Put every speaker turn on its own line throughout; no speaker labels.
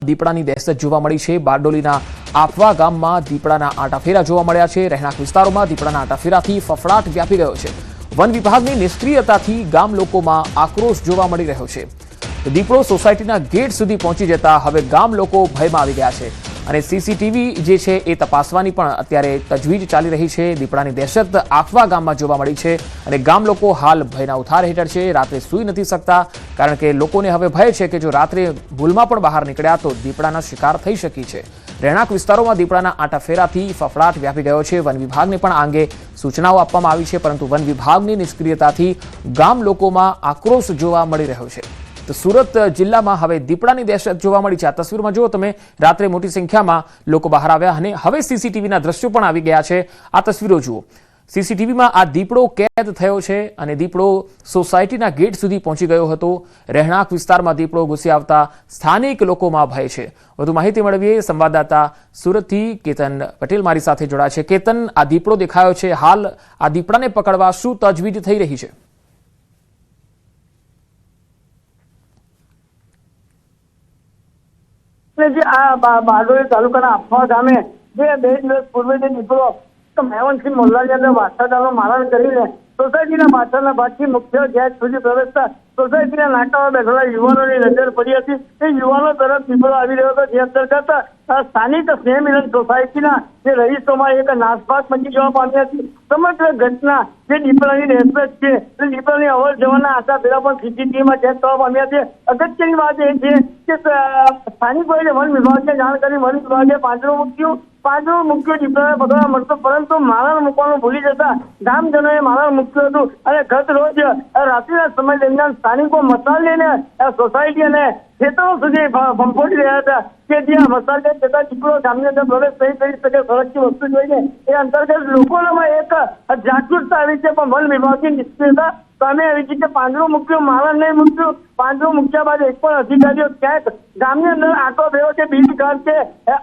દીપડાની દહેશત જોવા મળી છે। બારડોલીના આફવા ગામમાં દીપડાના આંટાફેરા જોવા મળ્યા છે। રહેણાંક વિસ્તારોમાં દીપડાના આંટાફેરાથી ફફડાટ વ્યાપી ગયો છે। વન વિભાગની નિષ્ક્રિયતાથી ગામ લોકોમાં આક્રોશ જોવા મળી રહ્યો છે। દીપડો સોસાયટીના ગેટ સુધી પહોંચી જતા હવે ગામ લોકો ભયમાં આવી ગયા છે અને સીસીટીવી જે છે એ તપાસવાની પણ અત્યારે તજવીજ ચાલી રહી છે। દીપડાની દહેશત આફવા ગામમાં જોવા મળી છે અને ગામ લોકો હાલ ભયના ઉથાર હેઠળ છે। રાત્રે સૂઈ નથી શકતા કારણ કે લોકોને હવે ભય છે કે જો રાત્રે ભૂલમાં પણ બહાર નીકળ્યા તો દીપડાના શિકાર થઈ શકે છે। રહેણાંક વિસ્તારોમાં દીપડાના આંટાફેરાથી ફફડાટ વ્યાપી ગયો છે। વન વિભાગને પણ આ અંગે સૂચનાઓ આપવામાં આવી છે પરંતુ વન વિભાગની નિષ્ક્રિયતાથી ગામ લોકોમાં આક્રોશ જોવા મળી રહ્યો છે। તો સુરત જિલ્લામાં હવે દીપડાની દહેશત જોવા મળી છે। આ તસવીરમાં જુઓ તમે, રાત્રે મોટી સંખ્યામાં લોકો બહાર આવ્યા અને હવે સીસીટીવીના દ્રશ્યો પણ આવી ગયા છે। આ તસવીરો જુઓ, સીસીટીવીમાં આ દીપડો કેદ થયો છે અને દીપડો સોસાયટીના ગેટ સુધી પહોંચી ગયો હતો। રહેણાંક વિસ્તારમાં દીપડો ઘૂસી આવતા સ્થાનિક લોકોમાં ભય છે। વધુ માહિતી મેળવીએ સંવાદદાતા સુરતથી કેતન પટેલ મારી સાથે જોડાયા છે। કેતન, આ દીપડો દેખાયો છે, હાલ આ દીપડાને પકડવા શું તજવીજ થઈ રહી છે?
જે આ બારડોલી તાલુકાના આફવા ગામે જે 2 દિવસ પૂર્વે જે દીપડો મેવનસિંહ મોલ્લાની અંદર વાછરડાનું મારણ કરીને સોસાયટીના પાછળના ભાગથી મુખ્ય ગેટ સુધી પ્રવેશતા સોસાયટીના નાકામાં બેઠેલા યુવાનોની નજર પડી હતી। એ યુવાનો તરફ દીપડો આવી રહ્યો હતો, જે અંતર્ગત સ્થાનિક સ્નેહ મિલન સોસાયટીના જે રહીશોમાં એક નાસભાગ મચી જવા પામી હતી। સમગ્ર ઘટના જે દીપડાની દહેશત છે તે દીપડાની અવર જવરના આંટાફેરા પણ સીસીટીવીમાં કેદ થવા પામ્યા છે। અગત્યની વાત એ છે કે સ્થાનિકોએ વન વિભાગને જાણ કરી વન વિભાગે પાંજરો મૂક્યો દીપડાને પકડવા મળતો, પરંતુ મારણ મૂકવાનું ભૂલી જતા ગામજનોએ મારણ મૂક્યું હતું અને ગત રોજ રાત્રિના સમય દરમિયાન સ્થાનિકો મસાલ લઈને સોસાયટી અને ખેતરો સુધી ભંભોળી રહ્યા હતા કે જ્યાં મસાલ જતા દીપડો ગામની અંદર પ્રવેશ નહીં કરી શકે। સળગતી વસ્તુ જોઈને એ અંતર્ગત લોકોમાં એક જાગૃતતા આવી છે, પણ વન વિભાગની નિષ્ક્રિયતા સામે આવી છે કે પાંજરો મૂક્યો, મારણ નહીં મૂક્યું। પાંજરો મૂક્યા બાદ એક પણ અધિકારીઓ ક્યાંક ગામની અંદર આટો થયો છે, બીજી ઘર છે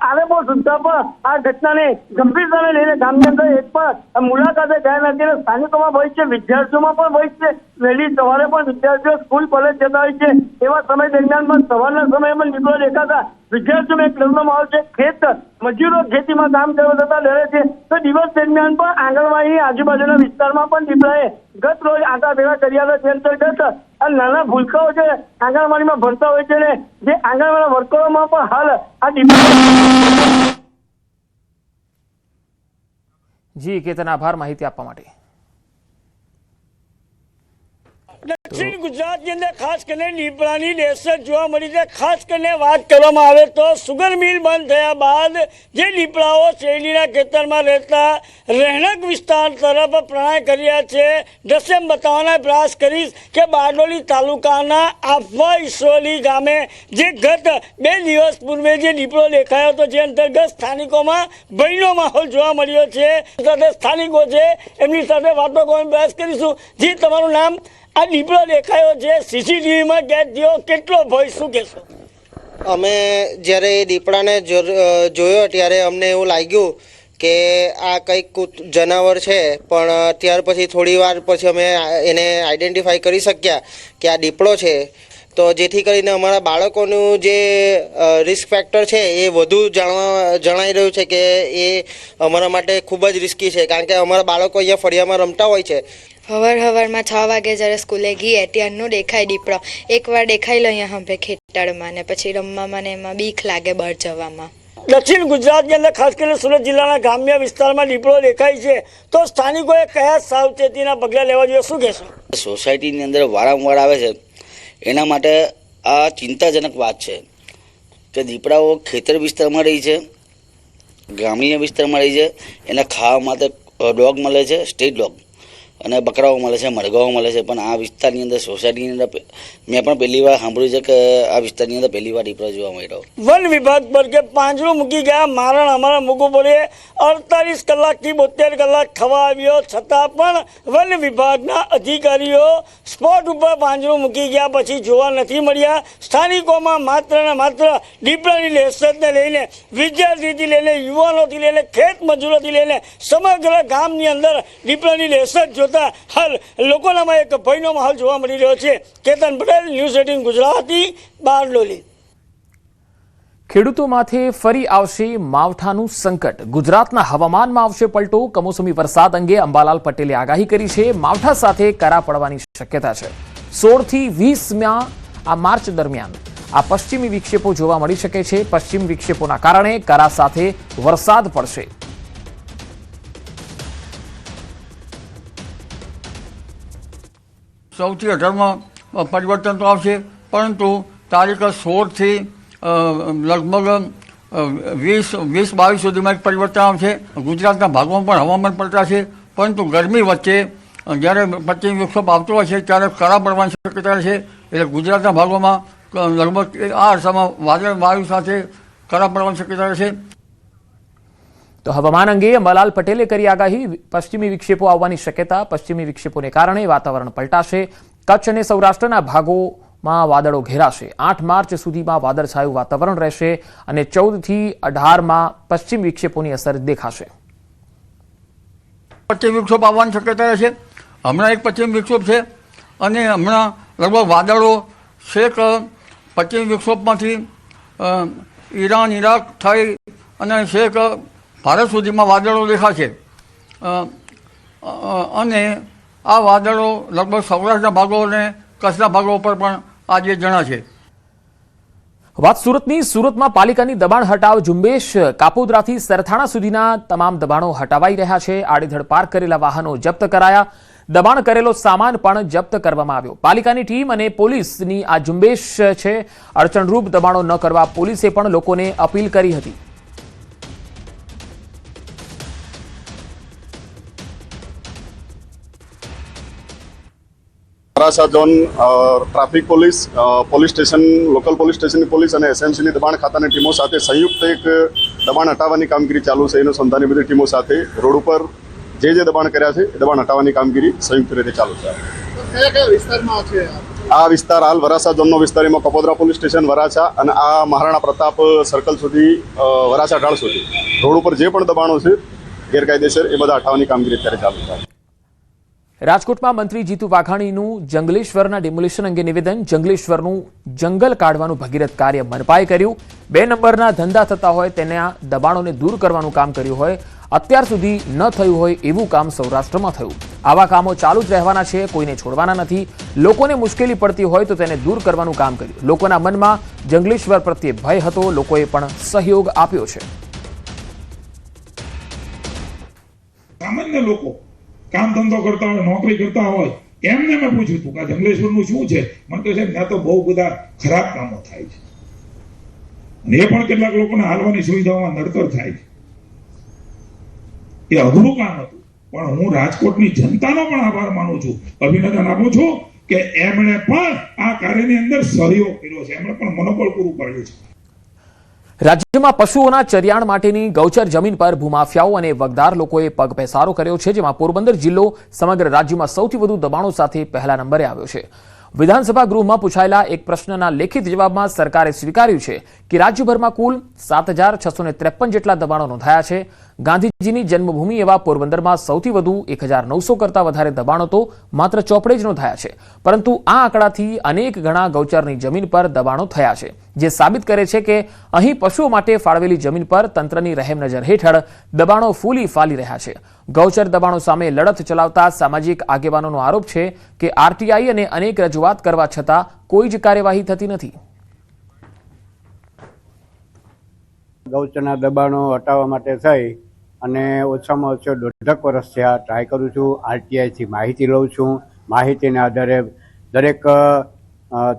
આરોપો સુદ્ધા પણ આ ઘટનાને ગંભીરતાને લઈને ગામની અંદર એક પણ મુલાકાતે ગયા નથી અને સ્થાનિકોમાં ભય છે, વિદ્યાર્થીઓમાં પણ ભય છે। વહેલી સવારે પણ વિદ્યાર્થીઓ સ્કૂલ કોલેજ જતા હોય છે, એવા સમય દરમિયાન પણ સવારના સમયમાં દીપડો દેખાતા વિદ્યાર્થીઓમાં એક ડરનો માહોલ છે। ખેત મજૂરો ખેતીમાં કામ કરવા જતા ડરે છે, તો દિવસ દરમિયાન પણ આંગણવાડી આજુબાજુના વિસ્તારમાં પણ દીપડાએ ગત રોજ આંટાફેરા કર્યા હતા। તે અંતર્ગત આ નાના ભૂલકાઓ છે આંગણવાડીમાં ભરતા હોય છે ને જે આંગણવાડી વર્કરોમાં પણ હાલ આ દીપડા।
જી કેતન, આભાર માહિતી આપવા માટે।
दक्षिण गुजरात के अंदर खास करने દીપડાની દહેશત જોવા મળી છે। ખાસ કરીને વાત કરવામાં આવે તો સુગર મિલ બંધ થયા બાદ જે દીપડાઓ શેરડીના ખેતરમાં રહેતા રહેણાંક વિસ્તાર તરફ પ્રયાણ કર્યા છે। દ્રશ્ય બતાવવાનો પ્રયાસ કરીશ કે બારડોલી તાલુકાના આફવા ઈસરોલી ગામે જે ગત 2 દિવસ પૂર્વે જે દીપડો દેખાયો હતો, જે અંતર્ગત સ્થાનિકોમાં ભયનો માહોલ જોવા મળ્યો છે। સાથે સ્થાનિકો છે એમની સાથે વાતો કરવાનો પ્રયાસ કરીશું। જી, તમારું નામ? આ દીપડો દેખાયો છે, સીસીટીવીમાં કેદ થયો, કેટલો ભય, શું કહેશો?
અમે જ્યારે એ દીપડાને જોયો ત્યારે અમને એવું લાગ્યું કે આ કંઈક જનાવર છે, પણ ત્યાર પછી થોડી વાર પછી અમે એને આઈડેન્ટિફાઈ કરી શક્યા કે આ દીપડો છે। તો જેથી કરીને અમારા બાળકોનું જે રિસ્ક ફેક્ટર છે એ વધુ જણાઈ રહ્યું છે કે એ અમારા માટે ખૂબ જ રિસ્કી છે, કારણ કે અમારા બાળકો અહીંયા ફળિયામાં રમતા હોય છે।
હવારમાં 6 વાગે જ્યારે સ્કૂલે ગઈએ ત્યારનો દેખાય દીપડો। એકવાર દેખાયેલો અહીંયા હંભે ખેતરમાં ને પછી રમવામાં ને એમાં બીક લાગે બહાર જવામાં।
દક્ષિણ ગુજરાતની અંદર ખાસ કરીને સુરત જિલ્લાના ગ્રામ્ય વિસ્તારમાં દીપડો દેખાય છે, તો સ્થાનિકોએ કયા સાવચેતીના પગલાં લેવા જોઈએ, શું કહેશો?
સોસાયટીની અંદર વારંવાર આવે છે, એના માટે આ ચિંતાજનક વાત છે કે દીપડાઓ ખેતર વિસ્તારમાં રહી છે, ગ્રામ્ય વિસ્તારમાં રહી છે। એને ખાવા માટે ડોગ મળે છે, સ્ટ્રીટ ડોગ, અને બકરાઓ મળે છે, મરઘાઓ મળે છે, પણ આ વિસ્તારની અંદર સોસાયટીની અંદર મેં પણ પહેલી વાર સાંભળ્યું છે કે આ વિસ્તારની અંદર પહેલી વાર દીપડો જોવા મળ્યો।
વન વિભાગ પર કે પાંજરો મૂકી ગયા, મારણ અમારા મૂકવું પડે, 48 કલાકથી 72 કલાક થવા આવ્યો છતાં પણ વન વિભાગના અધિકારીઓ સ્પોટ ઉપર પાંજરો મૂકી ગયા પછી જોવા નથી મળ્યા। સ્થાનિકોમાં માત્ર ને માત્ર દીપડાની દહેશતને લઈને વિદ્યાર્થીથી લઈને યુવાનોથી લઈને ખેત મજૂરોથી લઈને સમગ્ર ગામની અંદર દીપડાની દહેશત જોતા હાલ લોકોનામાં એક ભયનો માહોલ જોવા મળી રહ્યો છે। કેતન પટેલ, ન્યૂઝ 18 ગુજરાતી, બારડોલી।
ખેડૂતો માથે ફરી આવશે માવઠાનું સંકટ. ગુજરાતના હવામાનમાં આવશે પલટો. કમોસમી વરસાદ અંગે અંબાલાલ પટેલે આગાહી કરી છે. માવઠા સાથે કરા પડવાની શક્યતા છે. 16 થી 20 માર્ચ દરમિયાન આ પશ્ચિમી વિક્ષેપો જોવા મળી શકે છે. પશ્ચિમ વિક્ષેપોના કારણે કરા સાથે વરસાદ પડશે.
સૌથી 18માં પરિવર્તન તો આવશે, પરંતુ તારીખ 16 થી લગભગ 20-22 સુધીમાં એક પરિવર્તન આવશે. ગુજરાતના ભાગોમાં પણ હવામાન પલટાશે, પરંતુ ગરમી વચ્ચે જ્યારે પશ્ચિમ વિક્ષેપ આવતો હોય છે ત્યારે કરા પડવાની શક્યતા છે. એટલે ગુજરાતના ભાગોમાં લગભગ આ અરસામાં વાયુ સાથે કરા પડવાની શક્યતા છે.
તો હવામાન અંગે અંબાલાલ પટેલે કરી આગાહી. પશ્ચિમી વિક્ષેપો આવવાની શક્યતા. પશ્ચિમી વિક્ષેપોને કારણે વાતાવરણ પલટાશે. કચ્છ અને સૌરાષ્ટ્રના ભાગોમાં વાદળો ઘેરાશે. 8 માર્ચ સુધીમાં વાદળછાયું વાતાવરણ રહેશે અને 14 થી 18માં પશ્ચિમ વિક્ષેપોની અસર દેખાશે.
પશ્ચિમ વિક્ષેપ આવવાની શક્યતા રહેશે. હમણાં એક પશ્ચિમ વિક્ષેપ છે અને હમણાં લગભગ વાદળો છેક પશ્ચિમ વિક્ષેપમાંથી ઈરાન, ઈરાક થઈ અને છેક ભારત સુધીમાં વાદળો દેખાશે. અને આ વાદળો લગભગ સૌરાષ્ટ્રના ભાગો અને કચ્છના ભાગો ઉપર પણ આજે જણાશે.
વાત સુરતની. સુરતમાં પાલિકાની દબાણ હટાવ ઝુંબેશ. કાપોદ્રાથી સરથાણા સુધીના તમામ દબાણો હટાવાઈ રહ્યા છે. આડેધડ પાર્ક કરેલા વાહનો જપ્ત કરાયા. દબાણ કરેલો સામાન પણ જપ્ત કરવામાં આવ્યો. પાલિકાની ટીમ અને પોલીસની આ ઝુંબેશ છે. અડચણરૂપ દબાણો ન કરવા પોલીસે પણ લોકોને અપીલ કરી હતી.
Varachha zone traffic police, police station, local police સ્ટેશનની પોલીસ અને એસએમસીની દબાણ ખાતાની ટીમો સાથે સંયુક્ત એક દબાણ હટાવવાની કામગીરી ચાલુ છે. એનું સંધાનની બધી ટીમો સાથે રોડ ઉપર જે દબાણ કર્યા છે એ દબાણ હટાવવાની કામગીરી સંયુક્ત રીતે ચાલુ છે. આ વિસ્તાર હાલ વરાછા ઝોનનો વિસ્તાર, એમાં કપોદરા પોલીસ સ્ટેશન, વરાછા અને આ મહારાણા પ્રતાપ સર્કલ સુધી, વરાછા ઢાળ સુધી રોડ ઉપર જે પણ દબાણો છે ગેરકાયદેસર એ બધા હટાવવાની કામગીરી અત્યારે ચાલુ છે.
રાજકોટમાં મંત્રી જીતુ વાઘાણીનું જંગલેશ્વરના ડિમોલિશન અંગે નિવેદન. જંગલેશ્વરનું જંગલ કાઢવાનું ભગીરથ કાર્ય મનપાએ કર્યું. 2 નંબરના ધંધા થતા હોય તેના દબાણોને દૂર કરવાનું કામ કર્યું હોય. અત્યાર સુધી ન થયું હોય એવું કામ સૌરાષ્ટ્રમાં થયું. આવા કામો ચાલુ જ રહેવાના છે, કોઈને છોડવાના નથી. લોકોને મુશ્કેલી પડતી હોય તો તેને દૂર કરવાનું કામ કર્યું. લોકોના મનમાં જંગલેશ્વર પ્રત્યે ભય હતો, લોકોએ પણ સહયોગ આપ્યો છે.
સામાન્ય લોકો કામ ધંધો કરતા હોય, નોકરી કરતા હોય, એમને મેં પૂછ્યું હતું કે જંગલેશ્વરનું શું છે. મને કહે છે ત્યાં તો બહુ બધા ખરાબ કામો થાય છે અને એ પણ કેટલાક લોકોને હાલવાની સુવિધાઓમાં નડતર થાય છે. એ અઘરું કામ હતું, પણ હું રાજકોટની જનતાનો પણ આભાર માનું છું, અભિનંદન આપું છું કે એમણે પણ આ કાર્યની અંદર સહયોગ કર્યો છે, એમણે પણ મનોબળ પૂરું પાડ્યું છે.
રાજ્યમાં પશુઓના ચરિયાણ માટેની ગૌચર જમીન પર ભૂમાફિયાઓ અને વગદાર લોકોએ પગપેસારો કર્યો છે, જેમાં પોરબંદર જિલ્લો સમગ્ર રાજ્યમાં સૌથી વધુ દબાણો સાથે પહેલા નંબરે આવ્યો છે. વિધાનસભા ગૃહમાં પૂછાયેલા એક પ્રશ્નના લેખિત જવાબમાં સરકારે સ્વીકાર્યું છે કે રાજ્યભરમાં કુલ 7,653 જેટલા દબાણો નોંધાયા છે. ગાંધીજીની જન્મભૂમિ એવા પોરબંદરમાં સૌથી વધુ 1,900 કરતાં વધારે દબાણો તો માત્ર ચોપડે જ નોંધાયા છે. પરંતુ આ આંકડાથી અનેક ગણા ગૌચરની જમીન પર દબાણો થયા છે, જે સાબિત કરે છે કે અહીં પશુઓ માટે ફાળવેલી જમીન પર તંત્રની રહેમનજર હેઠળ દબાણો ફૂલી ફાલી રહ્યા છે. ગૌચર દબાણો સામે લડત ચલાવતા સામાજિક આગેવાનોનો આરોપ છે કે આરટીઆઈ અને અનેક રજૂઆત કરવા છતાં કોઈ જ કાર્યવાહી થતી નથી.
ગૌચરના દબાણો હટાવવા માટે થઈ અને ઓછામાં ઓછો 1.5 વર્ષથી આ ટ્રાય કરું છું. આરટીઆઈથી માહિતી લઉં છું. માહિતીના આધારે દરેક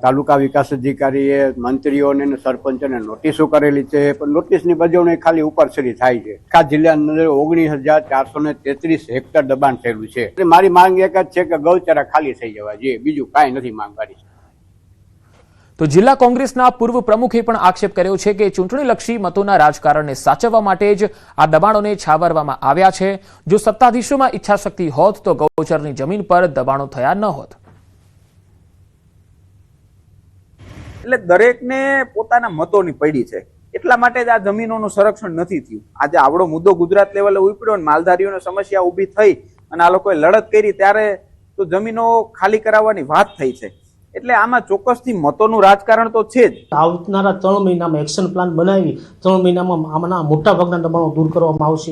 તાલુકા વિકાસ અધિકારીએ મંત્રીઓને અને સરપંચોને નોટિસો કરેલી છે, પણ નોટિસની બજવણી ખાલી ઉપરછડી થાય છે. આખા જિલ્લાની અંદર 19,433 હેક્ટર દબાણ થયેલું છે. મારી માંગ એક જ છે કે ગૌચરા ખાલી થઈ જવા જોઈએ, બીજું કાંઈ નથી માંગવાની.
તો જિલ્લા કોંગ્રેસના પૂર્વ પ્રમુખે પણ આક્ષેપ કર્યો છે કે ચૂંટણીલક્ષી મતોના રાજકારણને સાચવવા માટે જ આ દબાણોને છાવરવામાં આવ્યા છે. જો સત્તાધીશોમાં ઈચ્છાશક્તિ હોત તો ગૌચરની જમીન પર દબાણો થયા ન હોત.
એટલે દરેકને પોતાના મતોની પડી છે, એટલા માટે જ આ જમીનોનું સંરક્ષણ નથી થયું. આજે આવડો મુદ્દો ગુજરાત લેવલે ઉપડ્યો અને માલધારીઓની સમસ્યા ઊભી થઈ અને આ લોકોએ લડત કરી ત્યારે તો જમીનો ખાલી કરાવવાની વાત થઈ છે. એટલે આમાં ચોક્કસથી મતોનું રાજકારણ તો છે જ.
આવનારા 3 મહિનામાં એક્શન પ્લાન બનાવી 3 મહિનામાં આમાંના મોટા ભાગના દબાણો દૂર કરવામાં આવશે.